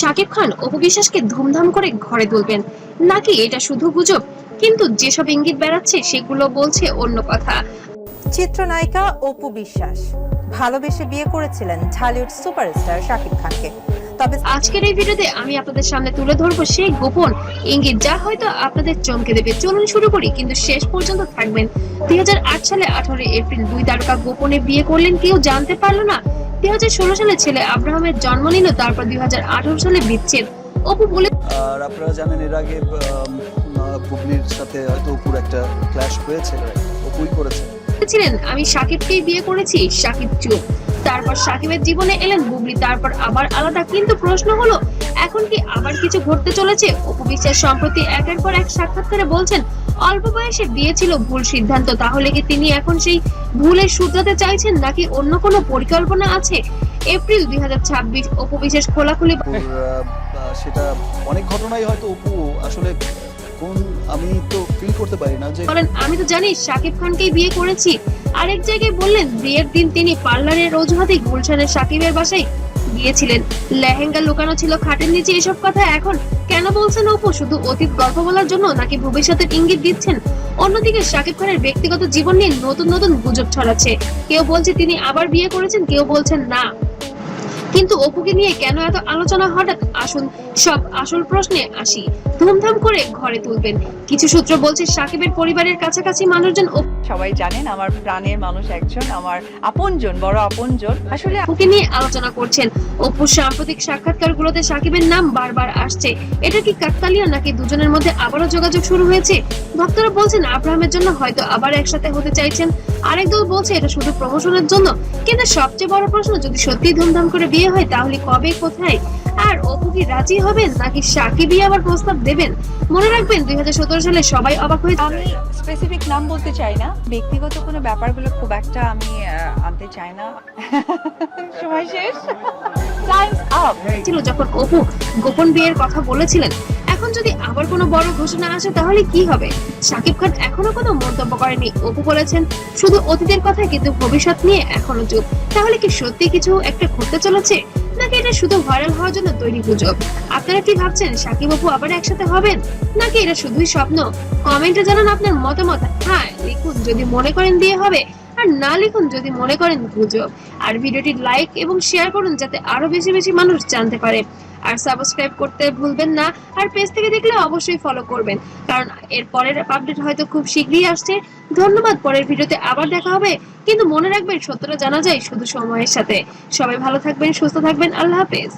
শাকিব খান অপু বিশ্বাসকে ধুমধাম করে ঘরে তুলবেন, নাকি এটা শুধু গুজব? কিন্তু যেসব ইঙ্গিত বেড়াচ্ছে সেগুলো বলছে অন্য কথা। চিত্রনায়িকা অপু বিশ্বাস ভালোবেসে বিয়ে করেছিলেন ঢালিউড সুপারস্টার শাকিব খানকে। তবে আজকের এই ভিডিওতে আমি আপনাদের সামনে তুলে ধরবো সেই গোপন ইঙ্গিত যা হয়তো আপনাদের চমকে দেবে। চলুন শুরু করি, কিন্তু শেষ পর্যন্ত থাকবেন। 2008 সালে 18 এপ্রিল দুই তারকা গোপনে বিয়ে করলেন, কেউ জানতে পারলো না। 2016 সালে ছেলে আব্রাহামের জন্ম নিল, তারপর 2018 সালে বিচ্ছেদ। অপু বলে, আর আপনারা জানেন এর আগে বুবলির সাথে হয়তো অপুর একটা ক্ল্যাশ হয়েছে, অপুই করেছে। ছিলেন আমি সাকিবকেই বিয়ে করেছি, সাকিব চুপ। তারপর সাকিবের জীবনে এলেন বুবলি, তারপর আবার আলাদা। কিন্তু প্রশ্ন হলো, এখন কি আবার কিছু ঘটতে চলেছে? অপু বিশ্বাস সম্প্রতি একের পর এক সাক্ষাৎকারে বলছেন অল্প বয়সে বিয়ে ছিল ভুল সিদ্ধান্ত। তাহলে কি তিনি এখন সেই ভুলের শুধরাতে চাইছেন, নাকি অন্য কোনো পরিকল্পনা আছে? এপ্রিল 2026 অপু বিশ্বাস খোলাখুলি সেটা অনেক ঘটনাই হয়তো অপু আসলে কোন আমি তো ফিল করতে পারি না যে বলেন, আমি তো জানি সাকিব খানকেই বিয়ে করেছি। আরেক জায়গায় বললেন বিয়ের দিন তিনি পার্লারের অজুহাতে গুলশানের সাকিবের বাসায় গিয়েছিলেন, লেহেঙ্গা লুকানো ছিল খাটের নিচে। এসব কথা এখন কেন বলছেন অপু? শুধু অতীত গল্প বলার জন্য, নাকি ভবিষ্যতের ইঙ্গিত দিচ্ছেন? অন্যদিকে সাকিব খানের ব্যক্তিগত জীবন নিয়ে নতুন নতুন গুজব ছড়াচ্ছে। কেউ বলছে তিনি আবার বিয়ে করেছেন, কেউ বলছেন না। কিন্তু অপুকে নিয়ে কেন এত আলোচনা হঠাৎ? আসুন সব আসল প্রশ্নে আসি। ধুমধাম করে ঘরে তুলবেন। কিছু সূত্র বলছে সাকিবের পরিবারের কাছাকাছি মানুষজন সবাই জানেন আমার প্রাণের মানুষ একজন, আমার আপনজন, বড় আপনজন। আসলে অপুকে নিয়ে আলোচনা করছেন। অপুর সাম্প্রতিক সাক্ষাৎকারগুলোতে সাকিবের নাম বারবার আসছে। এটা কি কাকতালীয়, নাকি দুজনের মধ্যে আবারও যোগাযোগ শুরু হয়েছে? ভক্তরা বলছেন আব্রাহামের জন্য হয়তো আবার একসাথে হতে চাইছেন, আরেক দল বলছে এটা শুধু প্রমোশনের জন্য। কিন্তু সবচেয়ে বড় প্রশ্ন, যদি সত্যি ধুমধাম করে বিয়ে হয় তাহলে কবে, কোথায়? আর অপু কি রাজি হবেন, নাকি সাকিবই আবার প্রস্তাব দেবেন? মনে রাখবেন 2017 সালে সবাই অবাক হয়ে আমি স্পেসিফিক নাম বলতে চাই না, ব্যক্তিগত কোনো ব্যাপারগুলো খুব একটা আমি আনতে চাই না। সময় শেষ, টাইমস আপ ছিল যখন অপু গোপন বিয়ের কথা বলেছিলেন। এখন যদি আবার কোনো বড় ঘোষণা আসে তাহলে কি হবে? সাকিব খান এখনো কোনো মন্তব্য করেনি। অপু বলেছেন শুধু অতীতের কথা, কিন্তু ভবিষ্যৎ নিয়ে এখনো চুপ। তাহলে কি সত্যি কিছু একটা ঘটতে চলেছে, নাকি এটা শুধু ভাইরাল হওয়ার জন্য তৈরি গুজব? আপনারা কি ভাবছেন, সাকিব অপু আবার একসাথে হবেন, নাকি এটা শুধুই স্বপ্ন? কমেন্টে জানান আপনার মতামত। হ্যাঁ লিখুন যদি মনে করেন বিয়ে হবে, আর না লিখুন যদি মনে করেন গুজব। আর ভিডিওটি লাইক এবং শেয়ার করুন যাতে আরো বেশি বেশি মানুষ জানতে পারে। আর সাবস্ক্রাইব করতে ভুলবেন না। আর পেজ থেকে দেখলে অবশ্যই ফলো করবেন, কারণ এর পরের আপডেট হয়তো খুব শীঘ্রই আসছে। ধন্যবাদ, পরের ভিডিওতে আবার দেখা হবে। কিন্তু মনে রাখবেন সত্যটা জানা যায় শুধু সময়ের সাথে। সবাই ভালো থাকবেন, সুস্থ থাকবেন। আল্লাহ হাফেজ।